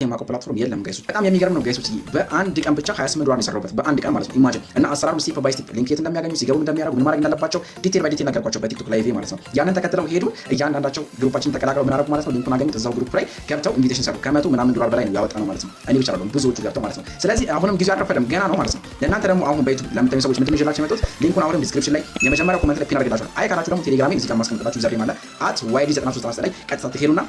የማቆ ፕላትፎርም የለም ጋይሶች። በጣም የሚገርም ነው ጋይሶች። በአንድ ቀን ብቻ 28 ዶላር የሰራሁበት በአንድ ቀን ማለት ነው። ኢማጂን እና አሰራሩ ስቴፕ ባይ ስቴፕ ሊንክ የት እንደሚያገኙ ሲገቡ እንደሚያደርጉ ምን ማድረግ እንዳለባቸው ዲቴል ባይ ዲቴል ነገርኳቸው በቲክቶክ ላይቭ ማለት ነው። ያንን ተከትለው ሄዱ። እያንዳንዳቸው ግሩፓችን ተቀላቅለው ምን አደረጉ ማለት ነው። ሊንኩን አገኙት። እዛው ግሩፕ ላይ ገብተው ኢንቪቴሽን ሰሩ። ከመቶ ምናምን ዶላር በላይ ነው ያወጣነው ማለት ነው። እኔ ብቻ አይደለም ብዙዎቹ ገብተው ማለት ነው። ስለዚህ አሁንም ጊዜው አልረፈደም ገና ነው ማለት ነው። ለእናንተ ደግሞ አሁን በዩቲዩብ ለምታዩ ሰዎች ምንድን ነው ይዤላችሁ የመጡት ሊንኩን አሁንም ዲስክሪፕሽን ላይ የመጀመሪያው ኮሜንት ላይ ፒን አድርጌላችኋለሁ። አይ ካላችሁ ደግሞ ቴሌግራሜን እዚህ ጋር ማስቀምጥላችሁ ዛሬ ማለት @yd93 ላይ ቀጥታ ትሄዱና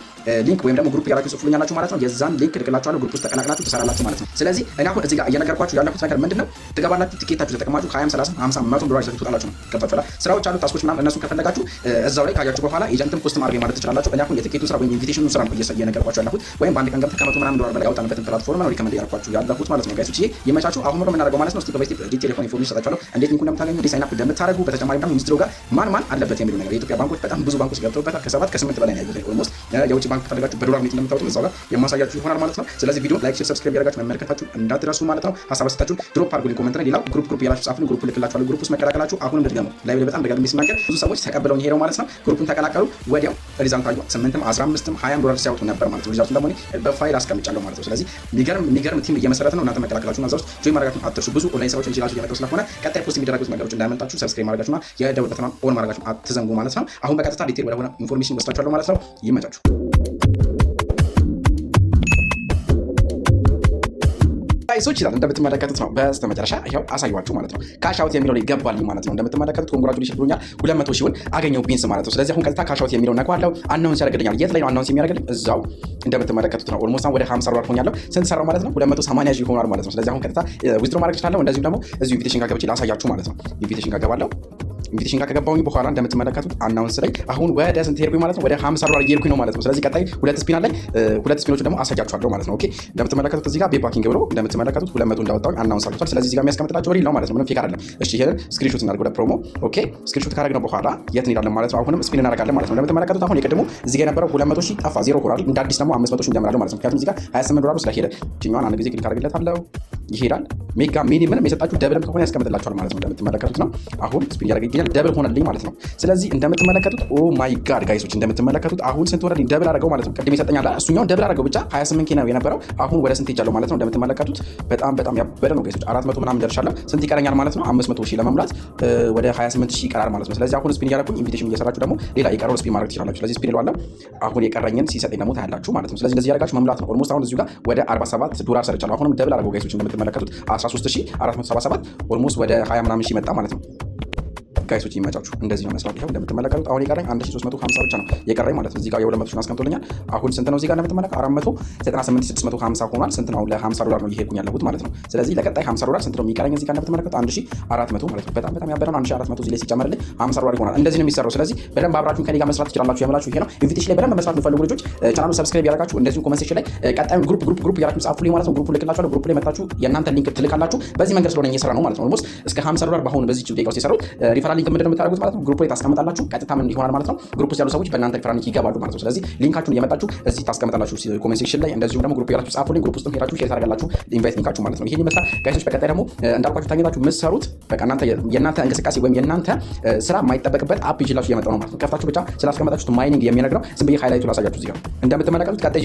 ሊንክ ወይም ደግሞ ግሩፕ ያላችሁ ጽፉልኛላችሁ ማለት ነው። የዛን ሊንክ ልክላችኋለሁ። ግሩፕ ውስጥ ተቀላቅላችሁ ትሰራላችሁ ማለት ነው። ስለዚህ እኔ አሁን እዚህ ጋር እየነገርኳችሁ ያለኩት ነገር ምንድነው? ትገባላችሁ፣ ቲኬታችሁ ተጠቅማችሁ 20 30 50 100 ዶላር ይዛችሁ ትወጣላችሁ ነው። ከፈፈላ ስራዎች አሉ፣ ታስኮች ምናምን እነሱን ከፈለጋችሁ እዛው ላይ ካያችሁ በኋላ ኤጀንትም ፖስት ማድረግ ማለት ትችላላችሁ። እኔ አሁን የቲኬቱ ስራ ወይም ኢንቪቴሽኑ ስራ ነው እየነገርኳችሁ ያለኩት። ወይም በአንድ ቀን ገብተህ ከመቶ ምናምን ዶላር በላይ ያወጣንበትን ፕላትፎርም ነው ሪከመንድ ያደርኳችሁ ያለኩት ማለት ነው። ጋይሶች ይመቻችሁ። አሁን ነው የምናደርገው ማለት ነው። ስቴፕ ባይ ስቴፕ ዲቴል የሆነ ኢንፎርሜሽን ሰጣችኋለሁ። እንዴት ሊንኩን እንደምታገኙ ዲዛይን አፕ እንደምታደርጉ፣ በተጨማሪም ደግሞ ሚኒስትሩ ጋር ማን አለበት የሚሉ ነገር የኢትዮጵያ ባንኮች በጣም ብዙ ባንኮች ገብተውበታል። ከ7 ከ8 በላይ ነው ያሉት ኦልሞስት። የውጭ ባንክ ከፈለጋችሁ በዶላር እንዴት እንደምታወጡ እዛው ጋር የማሳያችሁ ይሆናል ማለት ነው። ስለዚህ ቪዲዮ ላይክ፣ ሼር፣ ሰብስክራይብ ያደርጋችሁ መመልከታችሁ እንዳትረሱ ማለት ነው። ሀሳብ አስተያየታችሁን ድሮፕ አድርጉልኝ ኮሜንት ላይ። ሌላው ግሩፕ ያላችሁ ጻፉልኝ፣ ግሩፕ ልክላችኋለሁ። ግሩፕ ውስጥ መቀላቀላችሁ አሁንም ድገሙ። ላይ በጣም ደጋግሜ ስናገር ብዙ ሰዎች ተቀብለውኝ ሄደው ማለት ነው። ግሩፑን ተቀላቀሉ፣ ወዲያው ሪዛልት አዩ። 8ም 15ም 20 ዶላር ሲያወጡ ነበር ማለት ነው። ሪዛልቱን ደግሞ በፋይል አስቀምጫለሁ ማለት ነው። ስለዚህ የሚገርም ቲም እየመሰረተ ነው። እናንተ መቀላቀላችሁና እዛ ውስጥ ጆይን ማድረጋችሁን አትርሱ። ብዙ ኦንላይን ስራዎች እንችላችሁ እየመጣሁ ስለሆነ ቀጣይ ፖስት የሚደረጉት ነገሮች እንዳያመልጣችሁ ሰብስክራይብ ማድረጋችሁና የደወል በተኗን ኦን ማድረጋችሁን አትዘንጉ ማለት ነው። አሁን በቀጥታ ዲቴል ወደ ሆነ ኢንፎርሜሽን ወስዳችኋለሁ ማለት ነው። ይመቻችሁ። ጋይሶች ይላል እንደምትመለከቱት ነው። በስተመጨረሻ ይሄው አሳያችሁ ማለት ነው። ካሽ አውት የሚለው ላይ ገባልኝ ማለት ነው። እንደምትመለከቱት ኮንግራቹሌሽን ብሎኛል። 200 ሺውን አገኘው ቢንስ ማለት ነው። ስለዚህ አሁን ቀጥታ ካሽ አውት የሚለው ነካዋለሁ። አናውንስ ያደርግልኛል። የት ላይ ነው አናውንስ የሚያደርግልኝ? እዛው እንደምትመለከቱት ነው። ኦልሞስት ወደ 50 ዶላር ሆኛለሁ። ስንት ሰራው ማለት ነው? 280 ሺህ ሆኗል ማለት ነው። ስለዚህ አሁን ቀጥታ ዊዝድሮ ማድረግ እችላለሁ። እንደዚሁ ደግሞ እዚሁ ኢንቪቴሽን ጋር ገብቼ ላሳያችሁ ማለት ነው። ኢንቪቴሽን ጋር ገባለሁ። ኢንቪቴሽን ጋር ከገባሁኝ በኋላ እንደምትመለከቱት አናውንስ ላይ አሁን ወደ ስንት ሄድኩኝ ማለት ነው? ወደ 50 ዶላር እየሄድኩኝ ነው ማለት ነው። ስለዚህ ቀጣይ ሁለት ስፒን አለኝ። ሁለት ስፒኖች ደግሞ አሳያችኋለሁ ማለት ነው። ኦኬ እንደምትመለከቱት እዚህ ጋር ቤት ባኪንግ ብሎ እንደምትመለከቱት 200 እንዳወጣሁኝ አናውንስ አድርጓል። ስለዚህ እዚህ ጋር የሚያስቀምጥላችሁ ሪል ነው ማለት ነው። ምንም ፌክ አይደለም። እሺ ይሄን ስክሪንሾት እናድርግ ወደ ፕሮሞ። ኦኬ ስክሪንሾት ካደረግነው በኋላ የት እንሄዳለን ማለት ነው? አሁንም ስፒን እናደርጋለን ማለት ነው። እንደምትመለከቱት አሁን የቀድሞ እዚህ ጋር የነበረው 200 ሺህ ጠፋ፣ ዜሮ ሆኗል። እንደ አዲስ ደግሞ 500 ሺህ እንጀምራለን ማለት ነው። ምክንያቱም እዚህ ጋር 28 ዶላር ስለሄደ እኛን አንድ ጊዜ ክሊክ አድርግለታለሁ፣ ይሄዳል። ሜጋ ሚኒመም የሰጣችሁ ደብልም ከሆነ ያስቀምጥላችኋል ማለት ነው። እንደምትመለከቱት ነው። አሁን ስፒን ያደርግ ይገኛል። ደብል ሆነልኝ ማለት ነው። ስለዚህ እንደምትመለከቱት ኦ ማይ ጋድ ጋይሶች እንደምትመለከቱት አሁን ስንት ወረድ ደብል አደረገው ማለት ነው። ቅድም ይሰጠኛል እሱኛውን ደብል አደረገው ብቻ 28 ኬ ነው የነበረው። አሁን ወደ ስንት ይቻለው ማለት ነው። እንደምትመለከቱት በጣም ያበደ ነው ጋይሶች። 400 ምናምን ደርሻለሁ። ስንት ይቀረኛል ማለት ነው? 500 ሺህ ለመሙላት ወደ 28 ሺህ ይቀራል ማለት ነው። ስለዚህ አሁን ስፒን እያደረኩኝ ኢንቪቴሽን እየሰራችሁ ደግሞ ሌላ የቀረውን ስፒን ማድረግ ትችላላችሁ። ስለዚህ ስፒን እለዋለሁ። አሁን የቀረኝን ሲሰጠኝ ደግሞ ታያላችሁ ማለት ነው። ስለዚህ እንደዚህ ያደርጋችሁ መሙላት ነው። ኦልሞስት አሁን እዚሁ ጋር ወደ 47 ዶላር ሰርቻለሁ። አሁንም ደብል አደረገው ጋይሶች እንደምትመለከቱት 13477 ኦልሞስት ወደ 20 ምናምን ሺህ መጣ ማለት ነው። ጋይሶች ይመቻችሁ። እንደዚህ ነው መስራት። ይሄው እንደምትመለከቱት አሁን የቀረኝ 1350 ብቻ ነው የቀረኝ ማለት ነው። እዚህ ጋር የ200 ሺህ አስቀምጦልኛል። አሁን ስንት ነው እዚህ ጋር እንደምትመለከቱት 498650 ሆኗል። ስንት ነው? ለ50 ዶላር ነው እየሄድኩኝ ያለሁት ማለት ነው። ስለዚህ ለቀጣይ 50 ዶላር ስንት ነው የሚቀረኝ? እዚህ ጋር እንደምትመለከቱት 1400 ማለት ነው። በጣም ያበረን 1400 እዚህ ላይ ሲጨመርልኝ 50 ዶላር ይሆናል። እንደዚህ ነው የሚሰራው። ስለዚህ በደንብ አብራችሁን ከኔ ጋር መስራት ትችላላችሁ የምላችሁ ይሄ ነው። ኢንቪቴሽን ላይ በደንብ መስራት የምትፈልጉ ልጆች ቻናሉን ሰብስክራይብ ያደርጋችሁ፣ እንደዚሁ ኮሜንት ሴክሽን ላይ ቀጣዩን ግሩፕ ያደርጋችሁ ጻፉልኝ ማለት ነው። ግሩፕ ልክላችኋለሁ። ግሩፕ ላይ መጣችሁ የእናንተ ሊንክ ትልካላችሁ። በዚህ መንገድ ስለሆነ እየሰራ ነው ማለት ነው። ኦልሞስት እስከ 50 ዶላር በአሁን በዚህ ደቂቃ ውስጥ የሰሩት ሪፈራል ሊንክ ምንድነው የምታደርጉት ማለት ነው? ግሩፕ ላይ ታስቀምጣላችሁ። ቀጥታ ምን ይሆናል ማለት ነው? ግሩፕ ውስጥ ያሉ ሰዎች በእናንተ ሪፈራል ሊንክ ይገባሉ ማለት ነው። ስለዚህ ሊንካችሁን እየመጣችሁ እዚህ ታስቀምጣላችሁ ኮሜንት ሴክሽን ላይ፣ እንደዚሁም ደግሞ ግሩፕ ያላችሁ ጻፉልኝ። ግሩፕ ውስጥም ሄዳችሁ ሼር ታደርጋላችሁ ኢንቫይት ሊንካችሁ ማለት ነው። ይሄን ይመስላል ጋይሶች። በቀጣይ ደግሞ እንዳልኳችሁ ታገኛላችሁ የምትሰሩት በቃ እናንተ የእናንተ እንቅስቃሴ ወይም የእናንተ ስራ የማይጠበቅበት አፕ ይችላችሁ እየመጣው ነው ማለት ነው። ከፍታችሁ ብቻ ስላስቀመጣችሁት ማይኒንግ የሚነግረው ዝም ብዬ ሃይላይቱ ላሳያችሁ። እዚህ ጋር እንደምትመለከቱት ቀጣይ